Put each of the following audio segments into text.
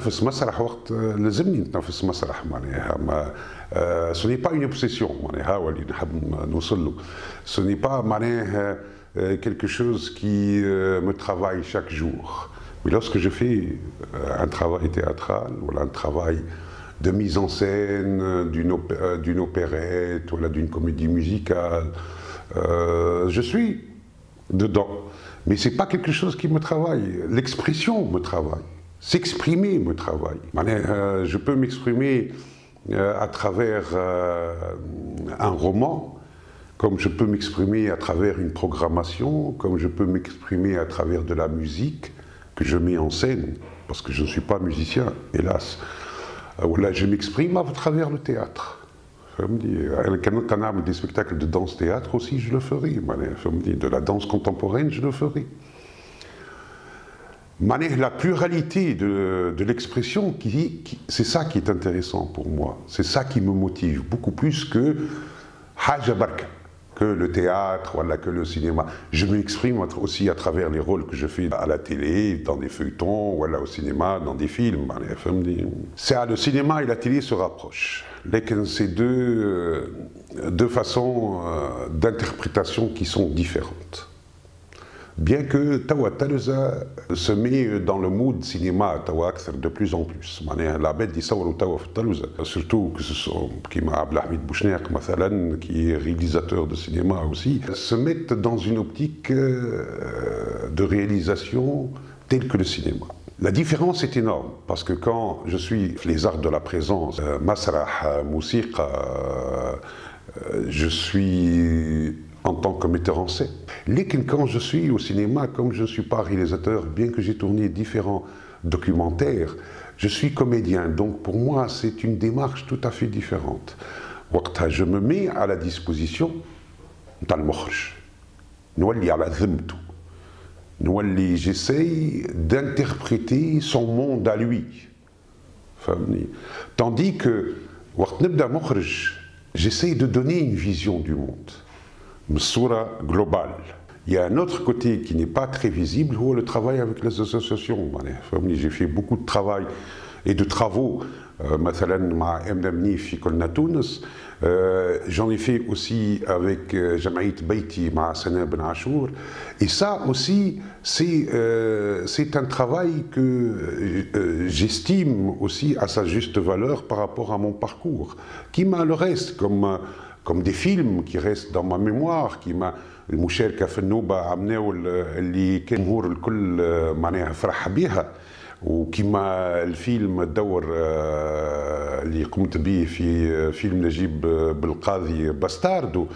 نتنفس مسرح وقت لازمني نتنفس مسرح معناها ما ce n'est pas une obsession معناها هو اللي نحب نوصل له. Ce n'est pas معناها quelque chose qui me travaille chaque jour. Mais lorsque je fais un travail théâtral ou un travail de mise en scène d'une opérette ou d'une comédie musicale, je suis dedans. Mais ce n'est pas quelque chose qui me travaille. L'expression me travaille. S'exprimer me travaille. Je peux m'exprimer à travers un roman, comme je peux m'exprimer à travers une programmation, comme je peux m'exprimer à travers de la musique que je mets en scène, parce que je ne suis pas musicien, hélas. Là, je m'exprime à travers le théâtre. Quand on a des spectacles de danse-théâtre aussi, je le ferai. De la danse contemporaine, je le ferai. La pluralité de l'expression, c'est ça qui est intéressant pour moi. C'est ça qui me motive, beaucoup plus que Haja Barka, que le théâtre, voilà, que le cinéma. Je m'exprime aussi à travers les rôles que je fais à la télé, dans des feuilletons, voilà, au cinéma, dans des films. Le cinéma et la télé se rapprochent. C'est deux façons d'interprétation qui sont différentes. Bien que Tawa Talouza se met dans le mood cinéma de plus en plus. La bête d'Issaour Tawa Talouza, surtout que ce sont qui m'a Abdelhamid Bouchner, qui est réalisateur de cinéma aussi, se mettent dans une optique de réalisation telle que le cinéma. La différence est énorme, parce que quand je suis les arts de la présence, masrah, musiqa, je suis en tant que metteur en scène. Lékin, quand je suis au cinéma, comme je ne suis pas réalisateur, bien que j'ai tourné différents documentaires, je suis comédien. Donc pour moi, c'est une démarche tout à fait différente. Je me mets à la disposition d'un mokhrj. J'essaye d'interpréter son monde à lui. Tandis que, j'essaye de donner une vision du monde. Global. Il y a un autre côté qui n'est pas très visible, le travail avec les associations. J'ai fait beaucoup de travail et de travaux, j'en ai fait aussi avec Jamaït Beiti, Ben Achour. Et ça aussi, c'est un travail que j'estime aussi à sa juste valeur par rapport à mon parcours, qui m'a le reste comme des films qui restent dans ma mémoire, qui m'a المشاركة في النوبة عملناه اللي كان الجمهور الكل معناها فرح بها وكما الفيلم الدور اللي قمت به في فيلم نجيب بالقاضي باستاردو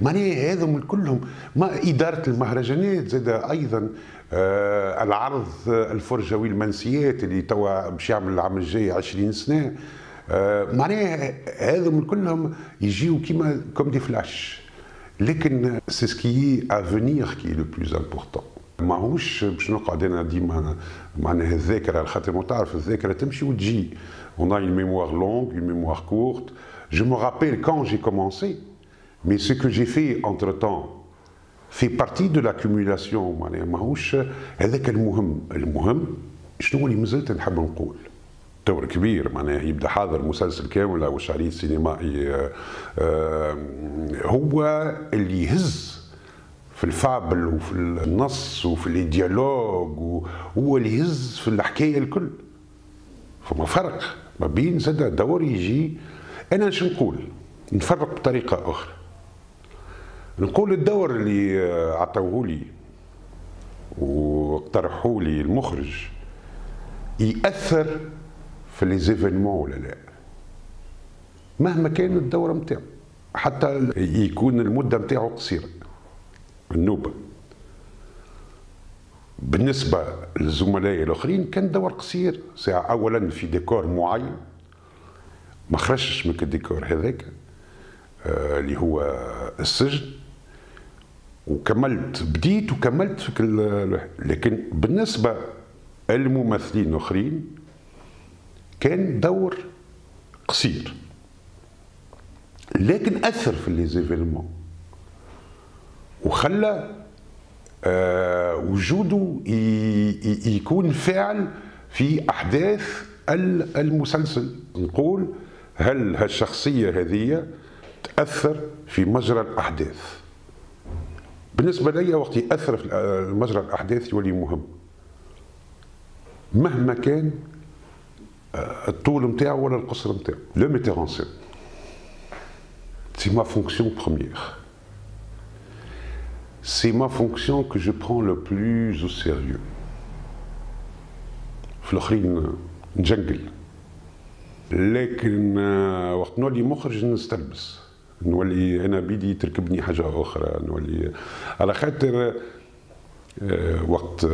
معناها هذم كلهم ما إدارة المهرجانات زاد أيضا العرض الفرجوي المنسيات اللي توا باش يعمل العام الجاي 20 سنة معناها هذم كلهم يجيو كيما كوم دي فلاش لكن سي سكي افونير كي لو بلوز امبورطون ماهوش باش نقعد انا ديما معناها الذاكره خاطر تعرف الذاكره تمشي وتجي on a une mémoire longue une mémoire courte je me rappelle quand j'ai commencé mais ce que j'ai fait entre temps fait partie de l'accumulation معناها ماهوش هذاك المهم شنو اللي مازلت نحب نقول دور كبير معناها يبدا حاضر مسلسل كامل او شريط سينمائي هو اللي يهز في الفابل وفي النص وفي الديالوج هو اللي يهز في الحكايه الكل فما فرق ما بين زاد دور يجي انا شو نقول نفرق بطريقه اخرى نقول الدور اللي عطوه لي واقترحوا لي المخرج يأثر في لي زيفينمون ولا لا مهما كان الدور نتاعو حتى يكون المده نتاعو قصيره النوبه بالنسبه للزملاء الاخرين كان دور قصير ساعه اولا في ديكور معين ما خرجش من الديكور هذاك اللي هو السجن وكملت بديت وكملت في لكن بالنسبه للممثلين الاخرين كان دور قصير لكن اثر في لي زيفينمون وخلى وجوده يكون فاعل في احداث المسلسل. نقول هل هالشخصية هذه تأثر في مجرى الأحداث؟ بالنسبة لي وقت يأثر في مجرى الأحداث يولي مهم مهما كان الطول نتاعو ولا القصر نتاعو. لو ميتور ان سين c'est ma fonction première. C'est ma fonction que je prends le plus au sérieux. في الآخرين نجنقل، لكن وقت نولي مخرج نستلبس، نولي أنا بيدي تركبني حاجة أخرى، نولي على خاطر وقت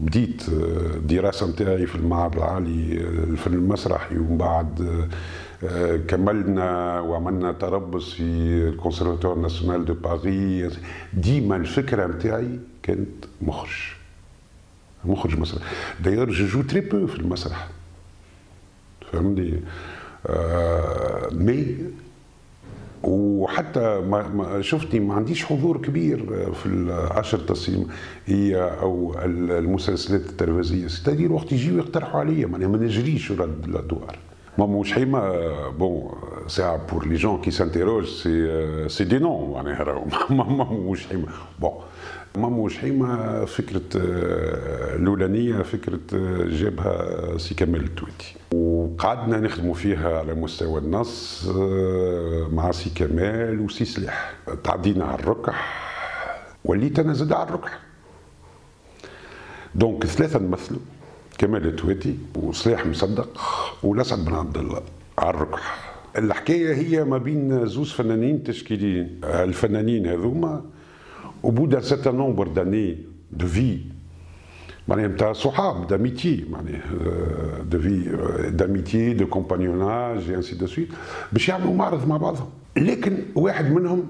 بديت الدراسة نتاعي في المعهد العالي الفن المسرحي ومن بعد كملنا وعملنا تربص في الكونسرفتوار ناسيونال دو باريس. ديما الفكرة نتاعي كانت مخرج مسرح. داير جو جو تري بو في المسرح، فهمني؟ مي وحتى ما شفتني ما عنديش حضور كبير في العشر التصميمية او المسلسلات التلفزيونية. ستادير وقت يجيو يقترحوا عليا معناها ما نجريش ورا الادوار. مامو شحيمة بون ساعة بور لي جون كي سانتيروج سي دي نون معناها راهو مامو شحيمة. بون مامو شحيمة فكرة الأولانية فكرة جابها سي كمال التويتي، وقعدنا نخدموا فيها على مستوى النص مع سي كمال وسي سلاح. تعدينا على الركح، وليت أنا زاد على الركح. دونك ثلاثة نمثلوا، كمال التويتي وسلاح مصدق والأسعد بن عبد الله على الركح. الحكاية هي ما بين زوز فنانين تشكيليين. الفنانين هذوما au bout d'un certain nombre d'années de vie معناها نتاع صحاب d'amitié معناها de vie d'amitié de compagnonnage et ainsi de suite باش يعملوا معرض مع بعضهم. لكن واحد منهم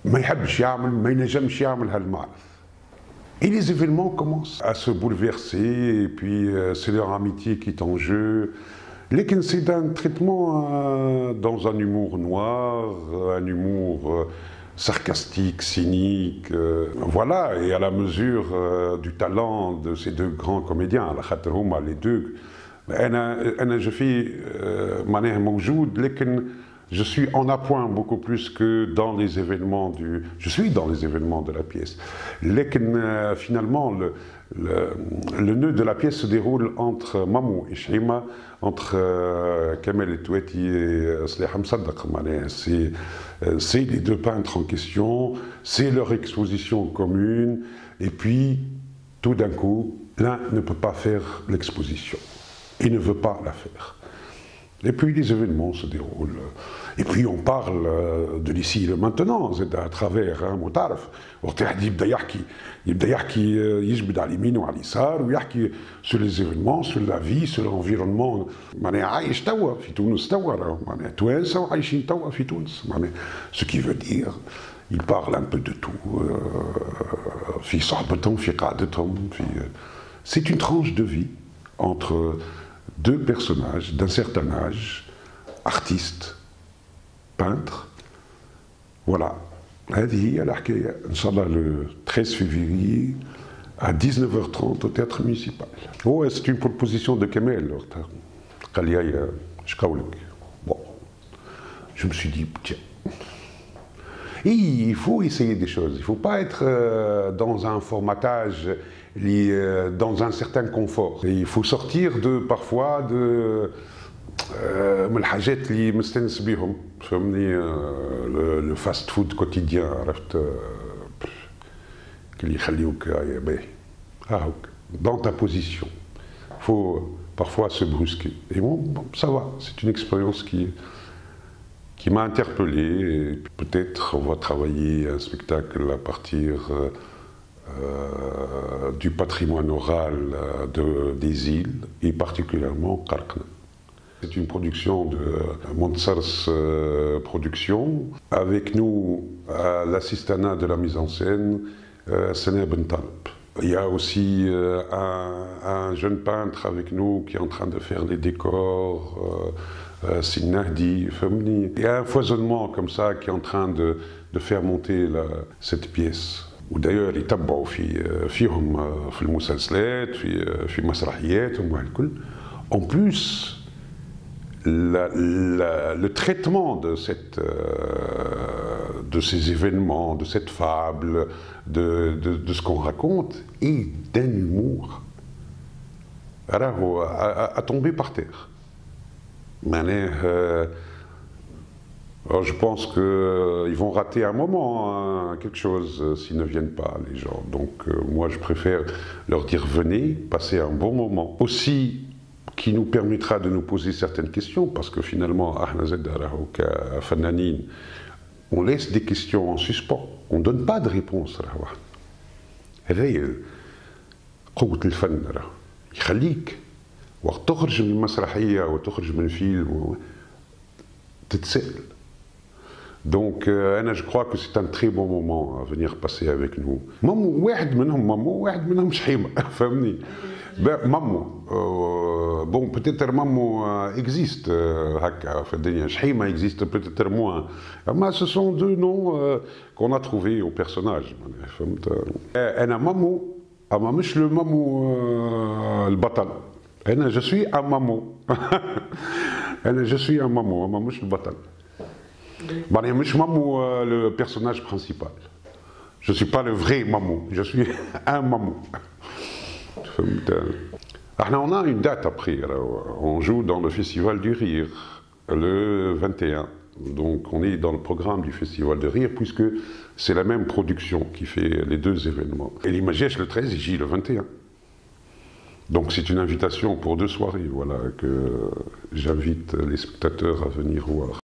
ما يحبش يعمل، ما ينجمش يعمل هالمعرض. Et les événements commencent à se bouleverser et puis c'est leur amitié qui est en jeu. لكن c'est un traitement dans un humour noir, un humour sarcastique, cynique, voilà, et à la mesure du talent de ces deux grands comédiens, على خاطر هما les deux. أنا je fais معناها موجود لكن je suis en appoint beaucoup plus que dans les événements du. Je suis dans les événements de la pièce. لكن finalement le nœud de la pièce se déroule entre Mamou et Chahima, entre Kamel Etouati et Sliha Msadaq. C'est les deux peintres en question, c'est leur exposition commune, et puis tout d'un coup, l'un ne peut pas faire l'exposition. Il ne veut pas la faire. Et puis les événements se déroulent. Et puis on parle de l'ici et le maintenant, c'est à travers متعرف وقت واحد يبدا يحكي يجبد على اليمين وعلى اليسار ويحكي sur les événements, sur la vie, sur l'environnement. معناها عايش توا في تونس توا معناها توانسه وعايشين توا في تونس معناها ce qui veut dire il parle un peu de tout في صحبتهم في قعدتهم في c'est une tranche de vie entre deux personnages d'un certain âge, artistes, peintres. Voilà. هذه هي الحكاية. إن شاء الله le 13 février à 19h30 au théâtre municipal. Oh, c'est une proposition de Kamel. قال لي اش قولك؟ Bon, je me suis dit tiens. Et il faut essayer des choses. Il ne faut pas être dans un formatage, dans un certain confort. Et il faut sortir parfois de من الحاجات اللي مستانس بيهم، فهمني؟ le fast food quotidien، عرفت؟ اللي يخليوك باهي هاك dans ta position. Il faut parfois se brusquer. Et bon, ça va. C'est une expérience qui m'a interpellé. Et peut-être on va travailler un spectacle à partir du patrimoine oral des îles, et particulièrement Qarqna. C'est une production de Montsars Productions. Avec nous, à l'assistanat de la mise en scène, Sena Ben Taleb. Il y a aussi un jeune peintre avec nous qui est en train de faire les décors, Sinahdi, Femni. Il y a un foisonnement comme ça qui est en train de faire monter cette pièce. ودايور يتبعوا فيهم في المسلسلات في مسرحياتهم والكل. En plus, le traitement de ces événements, de cette fable, de ce qu'on raconte est d'un humour à tomber par terre. Je pense qu'ils vont rater un moment, hein, quelque chose, s'ils ne viennent pas, les gens. Donc moi, je préfère leur dire venez, passez un bon moment. Aussi, qui nous permettra de nous poser certaines questions, parce que finalement, on laisse des questions en suspens. On ne donne pas de réponse. قوة الفن يخليك وقت تخرج من مسرحية أو تخرج من فيلم تتسأل. Donc, je crois que c'est un très bon moment à venir passer avec nous. مامو واحد منهم شحيمة فهمني. مامو bon peut-être مامو existe هكا في الدنيا. شحيمة existe peut-être moins. Mais ce sont deux noms qu'on a trouvés au personnage. فهمت. أنا مامو أما مش le مامو البطل. أنا je suis un مامو. أنا je suis un مامو أما مش البطل. مش مامو le personnage principal. Je ne suis pas le vrai Mamou, je suis un Mamou. On a une date après, on joue dans le Festival du Rire, le 21. Donc on est dans le programme du Festival du Rire, puisque c'est la même production qui fait les deux événements. Et l'Imagèche le 13 et J le 21. Donc c'est une invitation pour 2 soirées, voilà, que j'invite les spectateurs à venir voir.